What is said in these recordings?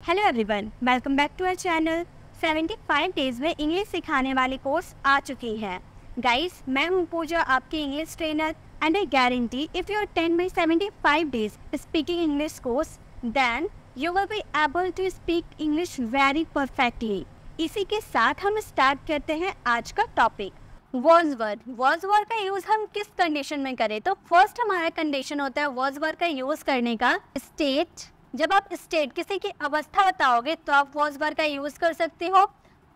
Hello everyone, welcome back to our channel. 75 days में English सिखाने वाली कोर्स आ चुकी है। गाइस, मैं हूं पूजा, आपकी English trainer, and I guarantee if you attend my 75 days speaking English course then you will be able to speak English very perfectly. इसी के साथ हम स्टार्ट करते हैं आज का टॉपिक, वॉज वर्ड का यूज हम किस कंडीशन में करें। तो फर्स्ट हमारा कंडीशन होता है वॉज वर्ड का यूज करने का स्टेट। जब आप स्टेट किसी की अवस्था बताओगे तो आप वॉज वर्ड का यूज कर सकते हो।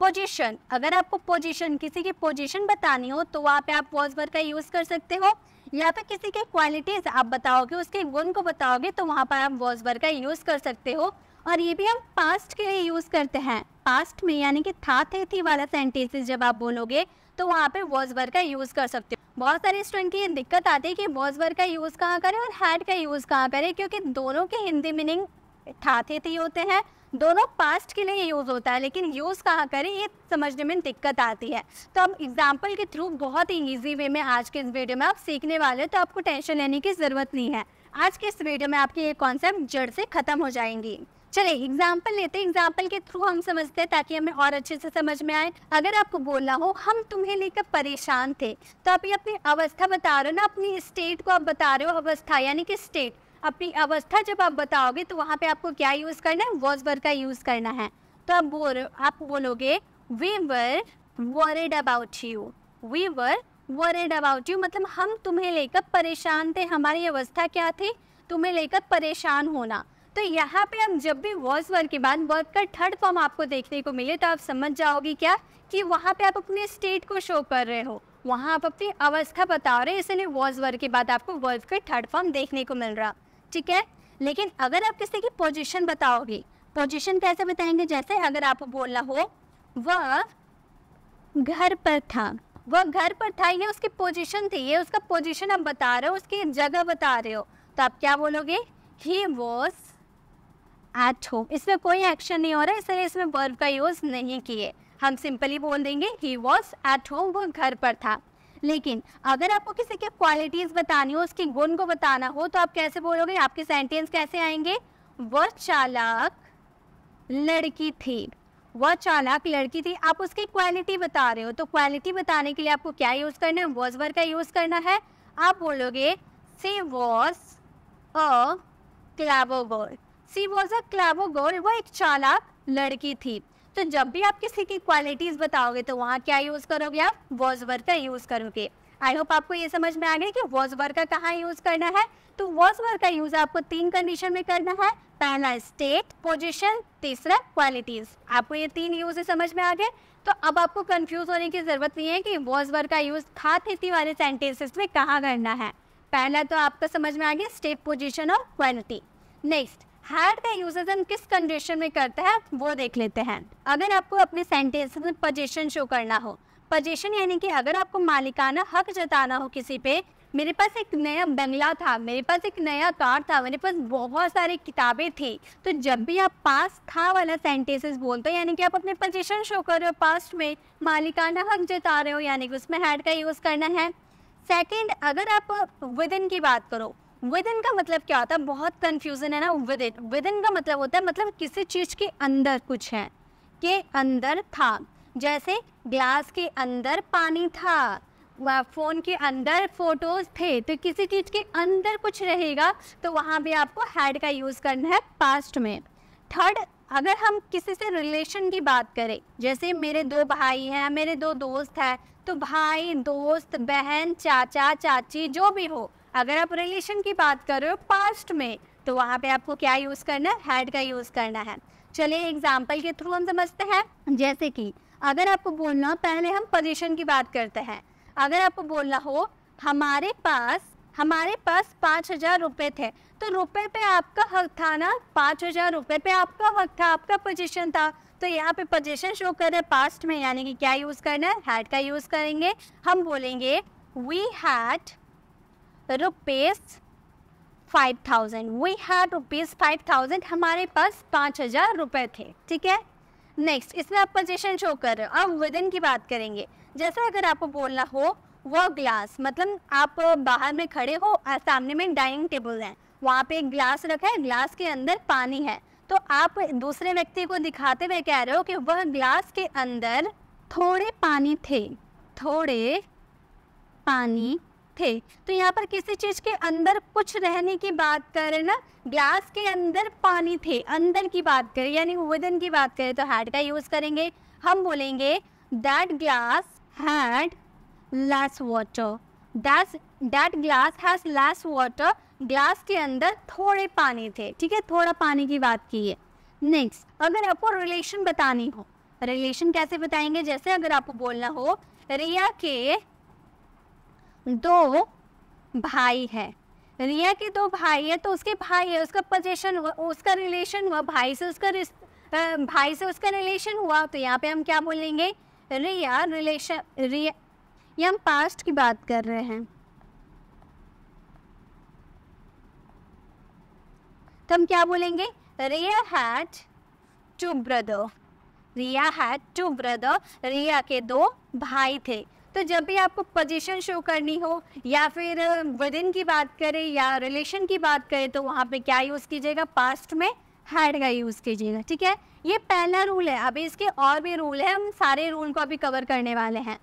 पोजीशन, अगर आपको पोजीशन किसी की पोजीशन बतानी हो तो वहाँ पे आप वॉज वर्ड का यूज कर सकते हो। या फिर किसी के क्वालिटीज आप बताओगे, उसके गुण को बताओगे तो वहाँ पर आप वॉज वर्ड का यूज कर सकते हो। और ये भी हम पास्ट के लिए यूज करते हैं। पास्ट में यानी कि था थे थी वाला सेंटेंसेस जब आप बोलोगे तो वहाँ पे वॉज वर्ड का यूज कर सकते हो। बहुत सारे स्टूडेंट की ये दिक्कत आती है कि वॉज वर्ड का यूज कहाँ करें और हैड का यूज कहाँ करें, क्योंकि दोनों के हिंदी मीनिंग था थे थी होते हैं, दोनों पास्ट के लिए यूज होता है, लेकिन यूज कहाँ करें ये समझने में दिक्कत आती है। तो हम एग्जाम्पल के थ्रू बहुत ही ईजी वे में आज के इस वीडियो में आप सीखने वाले, तो आपको टेंशन लेने की जरूरत नहीं है। आज के इस वीडियो में आपके ये कॉन्सेप्ट जड़ से खत्म हो जाएंगी। चलिए एग्जाम्पल लेते हैं, एग्जाम्पल के थ्रू हम समझते हैं ताकि हमें और अच्छे से समझ में आए। अगर आपको बोलना हो हम तुम्हें लेकर परेशान थे, तो आप ये अपनी अवस्था बता रहे हो ना, अपनी स्टेट को आप बता रहे हो। अवस्था यानी कि स्टेट, अपनी अवस्था जब आप बताओगे तो वहाँ पे आपको क्या यूज़ करना है, वॉज वर्ड का यूज़ करना है। तो आप बोलोगे we were worried about you. We were worried about you मतलब हम तुम्हें लेकर परेशान थे। हमारी अवस्था क्या थी, तुम्हें लेकर परेशान होना। तो यहाँ पे हम जब भी वॉज वर्ड के बाद वर्ड का थर्ड फॉर्म आपको देखने को मिले तो आप समझ जाओगे क्या कि वहाँ पे आप अपने स्टेट को शो कर रहे हो, वहाँ आप अपनी अवस्था बता रहे हो, इसलिए वॉज वर्ड के बाद आपको वर्ड का थर्ड फॉर्म देखने को मिल रहा, ठीक है। लेकिन अगर आप किसी की पोजीशन बताओगे, पोजीशन कैसे बताएंगे, जैसे अगर आपको बोलना हो वह घर पर था, वह घर पर था, ये उसकी पोजीशन थी, ये उसका पोजीशन आप बता रहे हो, उसकी जगह बता रहे हो, तो आप क्या बोलोगे, ही वॉज एट होम। इसमें कोई एक्शन नहीं हो रहा है, इसलिए इसमें वर्ब का यूज नहीं किए, हम सिंपली बोल देंगे ही वॉज एट होम, वो घर पर था। लेकिन अगर आपको किसी के क्वालिटीज बतानी हो, उसके गुण को बताना हो, तो आप कैसे बोलोगे, आपके सेंटेंस कैसे आएंगे, वह चालाक लड़की थी, वह चालाक लड़की थी। आप उसकी क्वालिटी बता रहे हो, तो क्वालिटी बताने के लिए आपको क्या यूज करना है, वॉज वर्ड का यूज करना है। आप बोलोगे she was a clever girl, she was a clever girl, वह एक चालाक लड़की थी। तो जब भी आप किसी की क्वालिटीज बताओगे तो वहाँ क्या यूज करोगे, आप वॉज वर्ड का यूज करोगे। आई होप आपको ये समझ में आ गया कि वॉज वर्ड का कहाँ यूज करना है। तो वॉज वर्ड का यूज आपको 3 कंडीशन में करना है, पहला स्टेट, पोजीशन, तीसरा क्वालिटीज। आपको ये 3 यूज समझ में आ गए, तो अब आपको कंफ्यूज होने की जरूरत नहीं है कि वॉज वर्ड का यूज था थे वाले सेंटेंसेस में कहाँ करना है। पहला तो आपको समझ में आ गया, स्टेट, पोजीशन और क्वालिटी। नेक्स्ट, हैड का यूजेस हम किस कंडीशन में करते हैं वो देख लेते हैं। अगर आपको अपने सेंटेंस में पोजीशन शो करना हो, पोजीशन यानी कि अगर आपको मालिकाना हक जताना हो किसी पे, मेरे पास एक नया बंगला था, मेरे पास एक नया कार था, मेरे पास बहुत सारी किताबें थी, तो जब भी आप पास था वाला सेंटेंसेस बोलते हो यानी कि आप अपने पोजीशन शो कर रहे हो, पास्ट में मालिकाना हक जता रहे हो, यानी कि उसमें हैड का यूज करना है। सेकेंड, अगर आप विद इन की बात करो, विद इन का मतलब क्या होता है, बहुत कंफ्यूजन है ना। विद इन का मतलब होता है मतलब किसी चीज के अंदर कुछ है, के अंदर था। जैसे ग्लास के अंदर पानी था, फोन के अंदर फोटोज थे, तो किसी चीज के अंदर कुछ रहेगा तो वहाँ भी आपको हैड का यूज करना है पास्ट में। थर्ड, अगर हम किसी से रिलेशन की बात करें, जैसे मेरे 2 भाई हैं, मेरे 2 दोस्त हैं, तो भाई, दोस्त, बहन, चाचा, चाची, जो भी हो, अगर आप रिलेशन की बात कर रहे हो पास्ट में तो वहाँ पे आपको क्या यूज़ करना है, हैड का यूज़ करना है। चलिए एग्जाम्पल के थ्रू हम समझते हैं। जैसे कि अगर आपको बोलना, पहले हम पोजीशन की बात करते हैं। अगर आपको बोलना हो हमारे पास 5,000 रुपये थे, तो रुपये पे आपका हक था ना, 5,000 रुपये पे आपका हक था, आपका पोजीशन था। तो यहाँ पे पोजीशन शो कर रहे हैं पास्ट में, यानी कि क्या यूज़ करना है, हैड का यूज़ करेंगे। हम बोलेंगे we had rupees 5,000, we had rupees 5,000, हमारे पास 5,000 रुपये थे, ठीक है। नेक्स्ट, इसमें आप पोजीशन शो कर रहे हो। अब विद इन की बात करेंगे। जैसे अगर आपको बोलना हो वो ग्लास, मतलब आप बाहर में खड़े हो, सामने में डाइनिंग टेबल है, वहाँ पे एक ग्लास रखा है, ग्लास के अंदर पानी है, तो आप दूसरे व्यक्ति को दिखाते हुए कह रहे हो कि वह ग्लास के अंदर थोड़े पानी थे, थोड़े पानी थे। तो यहाँ पर किसी चीज के अंदर कुछ रहने की बात करें ना, ग्लास के अंदर पानी थे, अंदर की बात करें यानी विदिन की बात करें तो हैड का यूज करेंगे। हम बोलेंगे that glass had less water, that glass has less water, glass के अंदर थोड़े पानी थे, ठीक है, थोड़ा पानी की बात की है। नेक्स्ट, अगर आपको रिलेशन बतानी हो, रिलेशन कैसे बताएंगे, जैसे अगर आपको बोलना हो रिया के 2 भाई है, रिया के 2 भाई है तो उसके भाई है, उसका पोजीशन, उसका रिलेशन हुआ भाई से, भाई से उसका रिलेशन हुआ। तो यहाँ पे हम क्या बोलेंगे, रिया रिलेशन, रिया, ये हम पास्ट की बात कर रहे हैं, तो हम क्या बोलेंगे, Riya had 2 brother, Riya had 2 brother, Riya के 2 भाई थे। तो जब भी आपको पोजीशन शो करनी हो या फिर विदिन की बात करें या रिलेशन की बात करें तो वहाँ पे क्या यूज़ कीजिएगा, पास्ट में हैड का यूज़ कीजिएगा, ठीक है। ये पहला रूल है, अभी इसके और भी रूल है, हम सारे रूल को अभी कवर करने वाले हैं।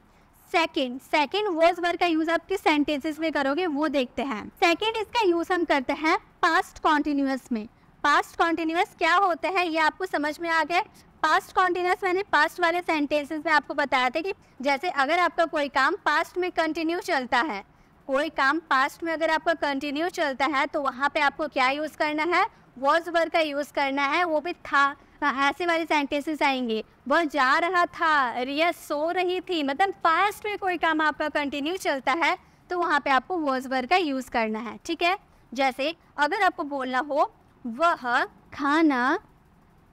सेकंड वॉज वर्ब का यूज़ आप किस सेंटेंसेस में करोगे वो देखते हैं। सेकंड इसका यूज़ हम करते हैं पास्ट कॉन्टिन्यूअस में। पास्ट कॉन्टिन्यूअस क्या होता है ये आपको समझ में आ गया। पास्ट कॉन्टिन्यूअस मैंने पास्ट वाले सेंटेंसेस में आपको बताया था कि जैसे अगर आपका कोई काम पास्ट में कंटिन्यू चलता है, कोई काम पास्ट में अगर आपका कंटिन्यू चलता है तो वहाँ पे आपको क्या यूज़ करना है, वॉज वर्ब का यूज़ करना है, वो भी था। ऐसे वाले सेंटेंसेस आएंगे, वह जा रहा था, रिया सो रही थी, मतलब पास्ट में कोई काम आपका कंटिन्यू चलता है तो वहाँ पे आपको वॉज वर्ब का यूज़ करना है, ठीक है। जैसे अगर आपको बोलना हो वह खाना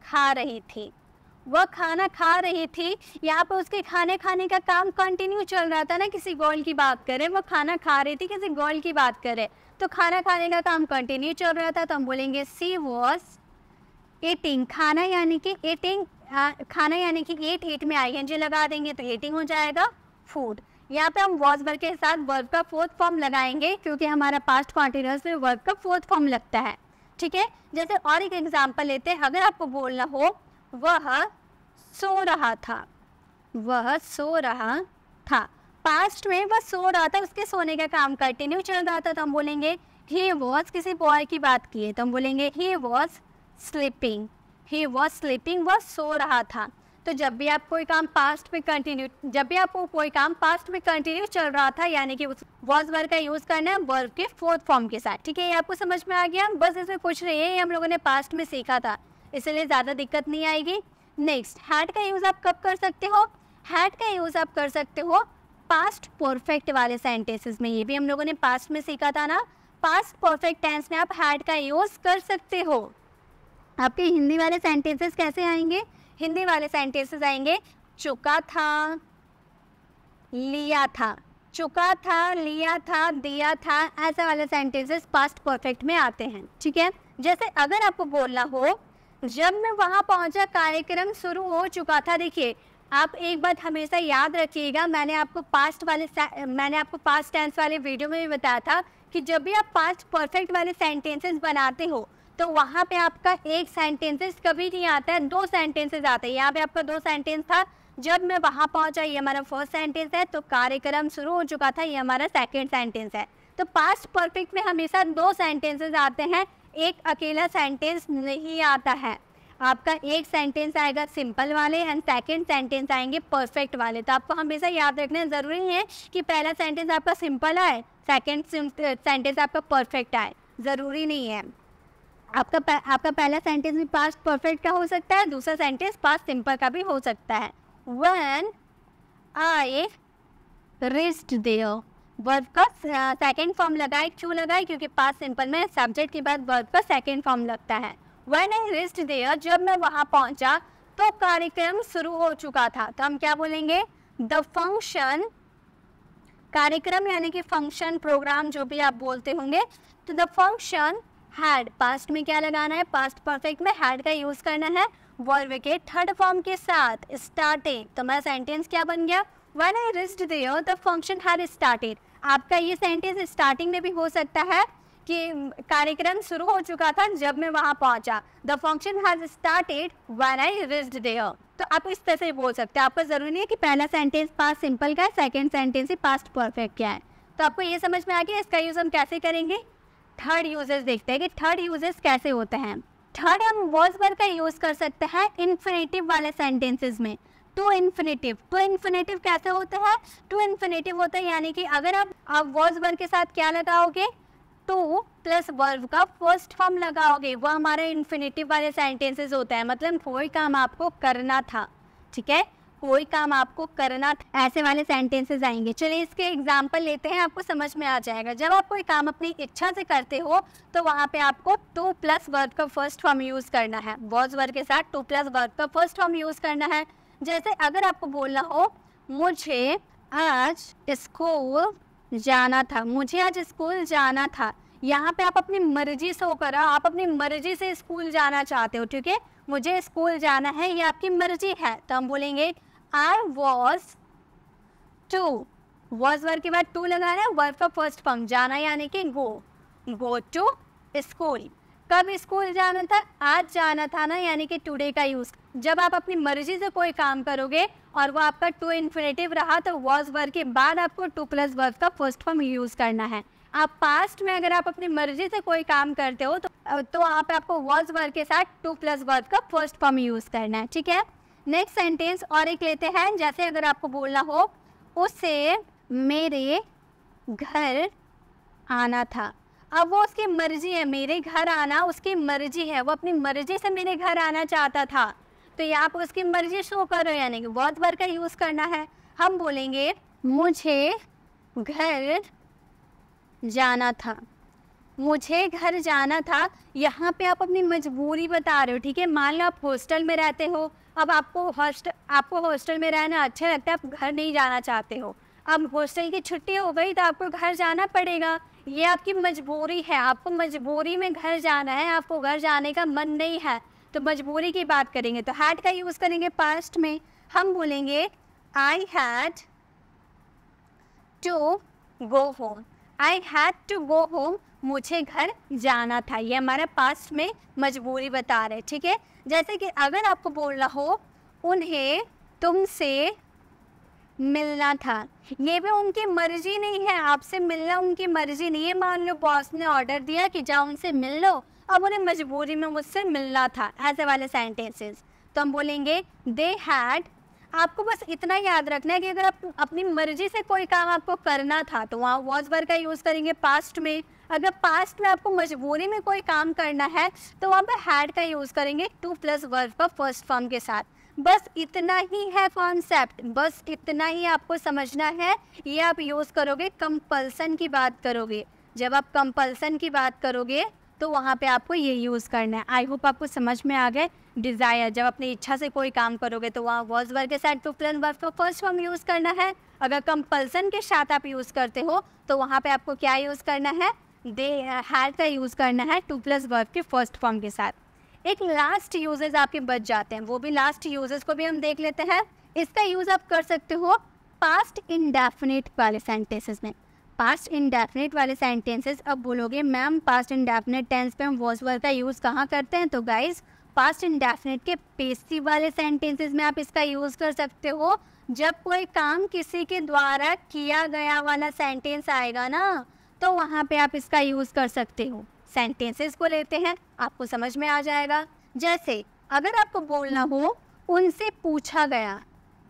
खा रही थी, वह खाना खा रही थी, यहाँ पर उसके खाने का काम कंटिन्यू चल रहा था ना, किसी गोल की बात करें, वो खाना खा रही थी, किसी गोल की बात करें तो खाना खाने का काम कंटिन्यू चल रहा था तो हम बोलेंगे सी वॉज ईटिंग, खाना यानी कि ईटिंग, खाना यानी कि ईट में आईएनजी लगा देंगे तो ईटिंग हो जाएगा फूड। यहाँ पे हम वॉज वर्ब के साथ वर्ब का 4th फॉर्म लगाएंगे क्योंकि हमारा पास्ट कॉन्टिन्यूअस में वर्ब का 4th फॉर्म लगता है, ठीक है। जैसे और एक एग्जांपल लेते हैं, अगर आपको बोलना हो वह सो रहा था, वह सो रहा था, पास्ट में वह सो रहा था, उसके सोने का काम कंटिन्यू चल रहा था तो हम बोलेंगे ही वॉज, किसी बॉय की बात की है तो हम बोलेंगे he was sleeping, he was sleeping, वह सो रहा था। तो जब भी आप कोई काम पास्ट में कंटिन्यू, जब भी आपको कोई काम पास्ट में कंटिन्यू चल रहा था यानी कि उस वॉज वर्ब का यूज़ करना है वर्ब के 4th फॉर्म के साथ, ठीक है। ये आपको समझ में आ गया, बस इसमें कुछ नहीं है, ये हम लोगों ने पास्ट में सीखा था इसलिए ज़्यादा दिक्कत नहीं आएगी। नेक्स्ट, हैड का यूज़ आप कब कर सकते हो, हैड का यूज़ आप कर सकते हो पास्ट परफेक्ट वाले सेंटेंसेस में, ये भी हम लोगों ने पास्ट में सीखा था ना। पास्ट परफेक्ट टेंस में आप हैड का यूज़ कर सकते हो। आपके हिंदी वाले सेंटेंसेस कैसे आएंगे, हिंदी वाले सेंटेंसेस आएंगे चुका था, लिया था, चुका था, लिया था, दिया था, ऐसे वाले सेंटेंसेस पास्ट परफेक्ट में आते हैं, ठीक है। जैसे अगर आपको बोलना हो जब मैं वहाँ पहुँचा कार्यक्रम शुरू हो चुका था, देखिए आप एक बात हमेशा याद रखिएगा, मैंने आपको पास्ट टेंस वाले वीडियो में भी बताया था कि जब भी आप पास्ट परफेक्ट वाले सेंटेंसेस बनाते हो तो वहाँ पे आपका एक सेंटेंसेस कभी नहीं आता है, 2 सेंटेंसेस आते हैं। यहाँ पे आपका 2 सेंटेंस था, जब मैं वहाँ पहुँचा ये हमारा फर्स्ट सेंटेंस है, तो कार्यक्रम शुरू हो चुका था ये हमारा सेकंड सेंटेंस है। तो पास्ट परफेक्ट में हमेशा 2 सेंटेंसेस आते हैं, एक अकेला सेंटेंस नहीं आता है। आपका एक सेंटेंस आएगा सिंपल वाले एंड सेकंड सेंटेंस आएंगे परफेक्ट वाले। तो आपको हमेशा याद रखना ज़रूरी है कि पहला सेंटेंस आपका सिंपल आए, सेकंड सेंटेंस आपका परफेक्ट आए, ज़रूरी नहीं है। आपका पहला सेंटेंस भी पास्ट परफेक्ट का हो सकता है, दूसरा सेंटेंस पास्ट सिंपल का भी हो सकता है। When I reached there, verb का सेकेंड फॉर्म लगाए, क्यों लगाए, क्योंकि पास्ट सिंपल में सब्जेक्ट के बाद वर्ब का सेकेंड फॉर्म लगता है। When I reached there, जब मैं वहाँ पहुँचा तो कार्यक्रम शुरू हो चुका था, तो हम क्या बोलेंगे, द फंक्शन, कार्यक्रम यानी कि फंक्शन, प्रोग्राम जो भी आप बोलते होंगे, तो द फंक्शन हैड, पास्ट में क्या लगाना है, पास्ट परफेक्ट में हैड का यूज़ करना है वर्ब के 3rd फॉर्म के साथ, स्टार्टेड। तो मेरा सेंटेंस क्या बन गया, When I reached there, the function had started। आपका ये सेंटेंस स्टार्टिंग में भी हो सकता है कि कार्यक्रम शुरू हो चुका था जब मैं वहाँ पहुँचा। The function has started when I reached there. तो आप इस तरह से बोल सकते हैं। आपको ज़रूरी नहीं है कि पहला सेंटेंस पास्ट सिंपल का है, सेकेंड सेंटेंस ही पास्ट परफेक्ट क्या है। तो आपको ये समझ में आ गया इसका यूज़ हम कैसे करेंगे। थर्ड यूजेस देखते हैं कि थर्ड यूजेस कैसे होते हैं। थर्ड हम वॉज वर्ब का यूज़ कर सकते हैं इन्फिनेटिव वाले सेंटेंसेस में। टू इन्फिनेटिव कैसे होता है। टू इन्फिनेटिव होता है यानी कि अगर आप वॉज वर्ब के साथ क्या लगाओगे, टू प्लस वर्ब का फर्स्ट फॉर्म लगाओगे, वो हमारा इन्फिनेटिव वाले सेंटेंसेस होता है। मतलब कोई काम आपको करना था, ठीक है, कोई काम आपको करना था, ऐसे वाले सेंटेंसेस आएंगे। चलिए इसके एग्जाम्पल लेते हैं, आपको समझ में आ जाएगा। जब आप कोई काम अपनी इच्छा से करते हो तो वहाँ पे आपको टू प्लस वर्ब का फर्स्ट फॉर्म यूज़ करना है। वॉज वर्ब के साथ टू प्लस वर्ब का फर्स्ट फॉर्म यूज़ करना है। जैसे अगर आपको बोलना हो मुझे आज स्कूल जाना था, मुझे आज स्कूल जाना था, यहाँ पे आप अपनी मर्जी से होकर आप अपनी मर्जी से स्कूल जाना चाहते हो, ठीक है, मुझे स्कूल जाना है, ये आपकी मर्जी है। तो हम बोलेंगे I was to, was verb के बाद टू लगाना है, वर्ब का फर्स्ट फॉर्म जाना यानी कि गो टू स्कूल। कब स्कूल जाना था, आज जाना था ना, यानी कि टुडे का यूज़। जब आप अपनी मर्जी से कोई काम करोगे और वो आपका टू इन्फिनेटिव रहा तो वॉज वर्ब के बाद आपको टू प्लस वर्ब का फर्स्ट फॉर्म यूज़ करना है। आप पास्ट में अगर आप अपनी मर्जी से कोई काम करते हो तो आपको वॉज वर्ब के साथ टू प्लस वर्ब का फर्स्ट फॉर्म यूज़ करना है, ठीक है। नेक्स्ट सेंटेंस और एक लेते हैं। जैसे अगर आपको बोलना हो उसे मेरे घर आना था, अब वो उसकी मर्जी है, मेरे घर आना उसकी मर्जी है, वो अपनी मर्जी से मेरे घर आना चाहता था, तो यहाँ पर उसकी मर्जी शो करो यानी कि वॉज वर्ब का यूज़ करना है। हम बोलेंगे मुझे घर जाना था, मुझे घर जाना था, यहाँ पे आप अपनी मजबूरी बता रहे हो, ठीक है। मान लो आप हॉस्टल में रहते हो, अब आपको हॉस्टल में रहना अच्छा लगता है, आप घर नहीं जाना चाहते हो, अब हॉस्टल की छुट्टी हो गई तो आपको घर जाना पड़ेगा, ये आपकी मजबूरी है, आपको मजबूरी में घर जाना है, आपको घर जाने का मन नहीं है, तो मजबूरी की बात करेंगे तो हैड का यूज़ करेंगे पास्ट में। हम बोलेंगे I had to go home, I had to go home, मुझे घर जाना था, ये हमारा पास्ट में मजबूरी बता रहे, ठीक है। जैसे कि अगर आपको बोलना हो उन्हें तुमसे मिलना था, ये भी उनकी मर्जी नहीं है, आपसे मिलना उनकी मर्जी नहीं है। मान लो बॉस ने ऑर्डर दिया कि जाओ उनसे मिल लो, अब उन्हें मजबूरी में मुझसे मिलना था, ऐसे वाले सेंटेंसेस। तो हम बोलेंगे दे हैड। आपको बस इतना याद रखना है कि अगर आप अपनी मर्जी से कोई काम आपको करना था तो वहाँ वॉज वर्ब का यूज़ करेंगे पास्ट में। अगर पास्ट में आपको मजबूरी में कोई काम करना है तो वहाँ पर हैड का यूज़ करेंगे टू प्लस वर्ब का फर्स्ट फॉर्म के साथ। बस इतना ही है कॉन्सेप्ट, बस इतना ही आपको समझना है। ये आप यूज़ करोगे कंपल्सन की बात करोगे, जब आप कंपल्सन की बात करोगे तो वहाँ पे आपको ये यूज़ करना है। आई होप आपको समझ में आ गए। डिज़ायर, जब अपनी इच्छा से कोई काम करोगे तो वहाँ वॉज वर्ब के साथ टू प्लस वर्ब का फर्स्ट फॉर्म यूज़ करना है। अगर कंपल्सन के साथ आप यूज़ करते हो तो वहाँ पे आपको क्या यूज़ करना है, दे हैड का यूज़ करना है टू प्लस वर्ब के फर्स्ट फॉर्म के साथ। एक लास्ट यूजेस आपके बच जाते हैं, वो भी लास्ट यूजेस को भी हम देख लेते हैं। इसका यूज़ आप कर सकते हो पास्ट इंडेफिनिट वाले सेंटेंसेस में। पास्ट इंडेफिनिट वाले सेंटेंसेस अब बोलोगे मैम पास्ट इंडेफिनिट टेंस पे हम वॉज वर्ब का यूज़ कहाँ करते हैं, तो गाइज पास्ट इंडेफिनिट के पेसिव वाले सेंटेंसेस में आप इसका यूज़ कर सकते हो। जब कोई काम किसी के द्वारा किया गया वाला सेंटेंस आएगा ना तो वहाँ पे आप इसका यूज़ कर सकते हो। सेंटेंसेस को लेते हैं, आपको समझ में आ जाएगा। जैसे अगर आपको बोलना हो उनसे पूछा गया,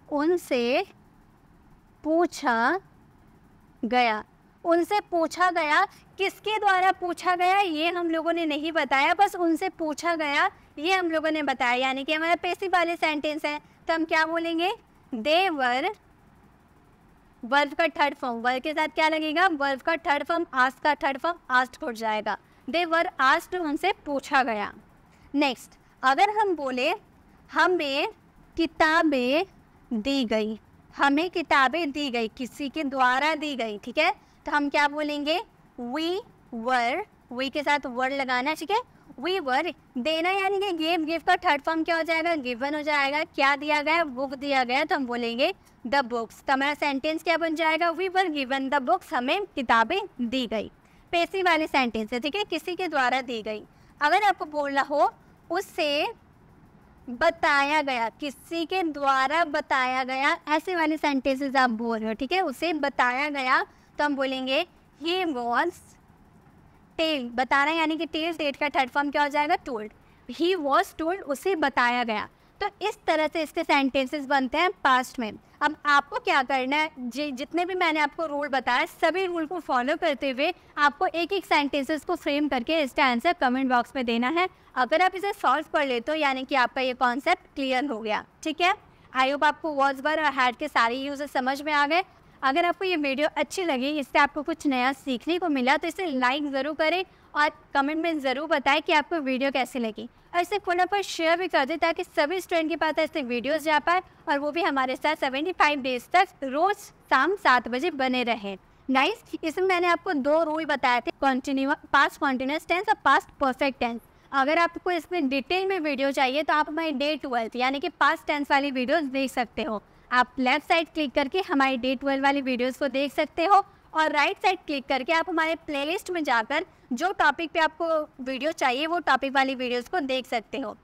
उनसे पूछा गया, उनसे पूछा गया, किसके द्वारा पूछा गया ये हम लोगों ने नहीं बताया, बस उनसे पूछा गया ये हम लोगों ने बताया, यानी कि हमारा पैसिव वाले सेंटेंस है। तो हम क्या बोलेंगे, दे वर, वर्ब का थर्ड फॉर्म, वर्ब के साथ क्या लगेगा, वर्ब का थर्ड फॉर्म, आस्क का थर्ड फॉर्म आस्क्ड हो जाएगा। दे वर आस्क्ड, उनसे पूछा गया। नेक्स्ट अगर हम बोले हमें किताबें दी गई, हमें किताबें दी गई, किसी के द्वारा दी गई, ठीक है, तो हम क्या बोलेंगे, वी वर, वी के साथ वर लगाना, ठीक है, वी वर। देना यानी कि गिव का थर्ड फॉर्म क्या हो जाएगा, गिवन हो जाएगा। क्या दिया गया, बुक दिया गया, तो हम बोलेंगे द बुक्स। तो हमारा सेंटेंस क्या बन जाएगा, we were given the books, हमें किताबें दी गई। पैसिव वाले सेंटेंस है, ठीक है, किसी के द्वारा दी गई। अगर आपको बोलना हो उसे बताया गया, किसी के द्वारा बताया गया, ऐसे वाले सेंटेंसेस आप बोल रहे हो, ठीक है, उसे बताया गया, तो हम बोलेंगे ही वॉज टेल। बताना यानी कि टेल, टेट का थर्ड फॉर्म क्या हो जाएगा, टोल्ड। ही वॉज टोल्ड, उसे बताया गया। तो इस तरह से इसके सेंटेंसेस बनते हैं पास्ट में। अब आपको क्या करना है, जितने भी मैंने आपको रूल बताया, सभी रूल को फॉलो करते हुए आपको एक एक सेंटेंसेस को फ्रेम करके इसका आंसर कमेंट बॉक्स में देना है। अगर आप इसे सॉल्व कर लेते हो यानी कि आपका ये कॉन्सेप्ट क्लियर हो गया, ठीक है। आई होप आपको वॉज वर और हैड के सारे यूजेस समझ में आ गए। अगर आपको ये वीडियो अच्छी लगी, इससे आपको कुछ नया सीखने को मिला, तो इसे लाइक ज़रूर करें और कमेंट में ज़रूर बताएं कि आपको वीडियो कैसी लगी, और इसे खुला पर शेयर भी कर दें ताकि सभी स्टूडेंट के पास ऐसे वीडियोस जा पाए और वो भी हमारे साथ 75 डेज तक रोज़ शाम 7 बजे बने रहें। गाइस, इसमें मैंने आपको 2 रूल बताए थे, पास्ट कॉन्टिन्यूअस टेंस और पास्ट परफेक्ट टेंस। अगर आपको इसमें डिटेल में वीडियो चाहिए तो आप हमारी डे 12 यानी कि पास्ट टेंस वाली वीडियोस देख सकते हो। आप लेफ्ट साइड क्लिक करके हमारी डे 12 वाली वीडियोस को देख सकते हो, और राइट साइड क्लिक करके आप हमारे प्लेलिस्ट में जाकर जो टॉपिक पे आपको वीडियो चाहिए वो टॉपिक वाली वीडियोस को देख सकते हो।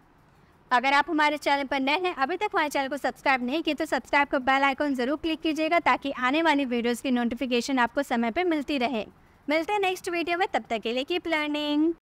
अगर आप हमारे चैनल पर नए हैं, अभी तक हमारे चैनल को सब्सक्राइब नहीं किए, तो सब्सक्राइब का बेल आइकन ज़रूर क्लिक कीजिएगा ताकि आने वाली वीडियोस की नोटिफिकेशन आपको समय पर मिलती रहे। मिलते हैं नेक्स्ट वीडियो में, तब तक के लिए कीप लर्निंग।